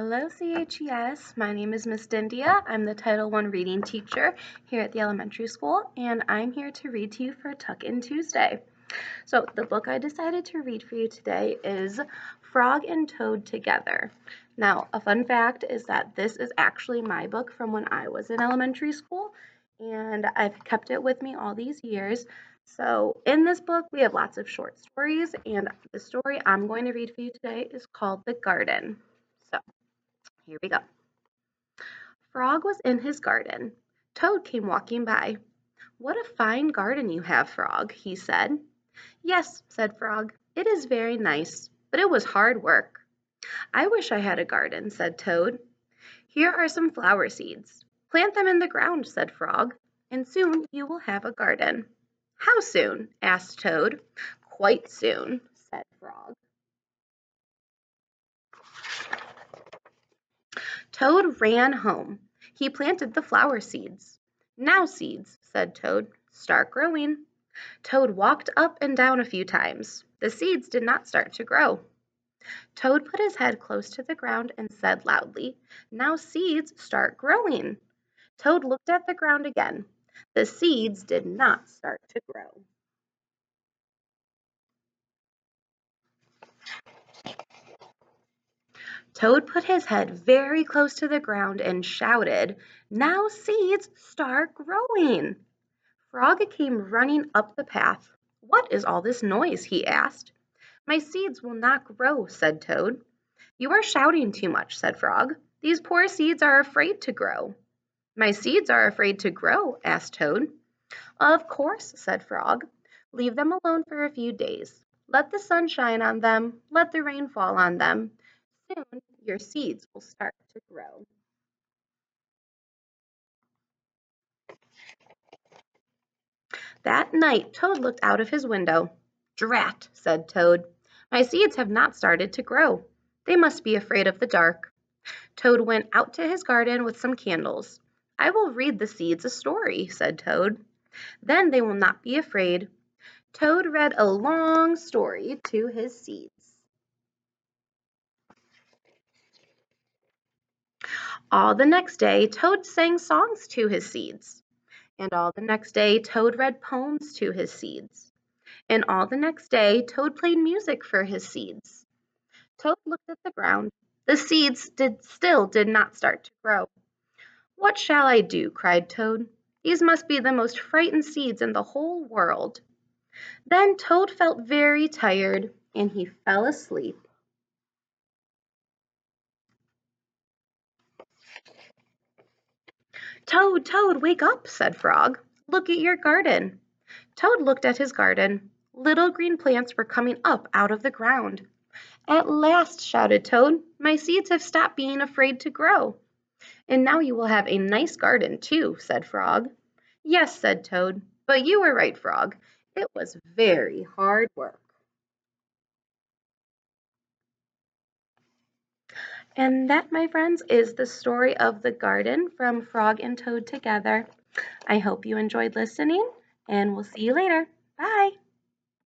Hello, CHES. My name is Miss Dindia. I'm the Title I reading teacher here at the elementary school, and I'm here to read to you for Tuck-In Tuesday. So the book I decided to read for you today is Frog and Toad Together. Now, a fun fact is that this is actually my book from when I was in elementary school, and I've kept it with me all these years. So in this book, we have lots of short stories, and the story I'm going to read for you today is called The Garden. So here we go. Frog was in his garden. Toad came walking by. "What a fine garden you have, Frog," he said. "Yes," said Frog, "it is very nice, but it was hard work." "I wish I had a garden," said Toad. "Here are some flower seeds. Plant them in the ground," said Frog, "and soon you will have a garden." "How soon?" asked Toad. "Quite soon," said Frog. Toad ran home. He planted the flower seeds. "Now, seeds," said Toad, "start growing." Toad walked up and down a few times. The seeds did not start to grow. Toad put his head close to the ground and said loudly, "Now, seeds, start growing." Toad looked at the ground again. The seeds did not start to grow. Toad put his head very close to the ground and shouted, "Now, seeds, start growing." Frog came running up the path. "What is all this noise?" he asked. "My seeds will not grow," said Toad. "You are shouting too much," said Frog. "These poor seeds are afraid to grow." "My seeds are afraid to grow?" asked Toad. "Of course," said Frog. "Leave them alone for a few days. Let the sun shine on them. Let the rain fall on them. Soon your seeds will start to grow." That night Toad looked out of his window. "Drat," said Toad. "My seeds have not started to grow. They must be afraid of the dark." Toad went out to his garden with some candles. "I will read the seeds a story," said Toad. "Then they will not be afraid." Toad read a long story to his seeds. All the next day, Toad sang songs to his seeds. And all the next day, Toad read poems to his seeds. And all the next day, Toad played music for his seeds. Toad looked at the ground. The seeds still did not start to grow. "What shall I do?" cried Toad. "These must be the most frightened seeds in the whole world." Then Toad felt very tired, and he fell asleep. "Toad, Toad, wake up," said Frog. "Look at your garden." Toad looked at his garden. Little green plants were coming up out of the ground. "At last," shouted Toad, "my seeds have stopped being afraid to grow." "And now you will have a nice garden, too," said Frog. "Yes," said Toad, "but you were right, Frog. It was very hard work." And that, my friends, is the story of the garden from Frog and Toad Together. I hope you enjoyed listening, and we'll see you later. Bye.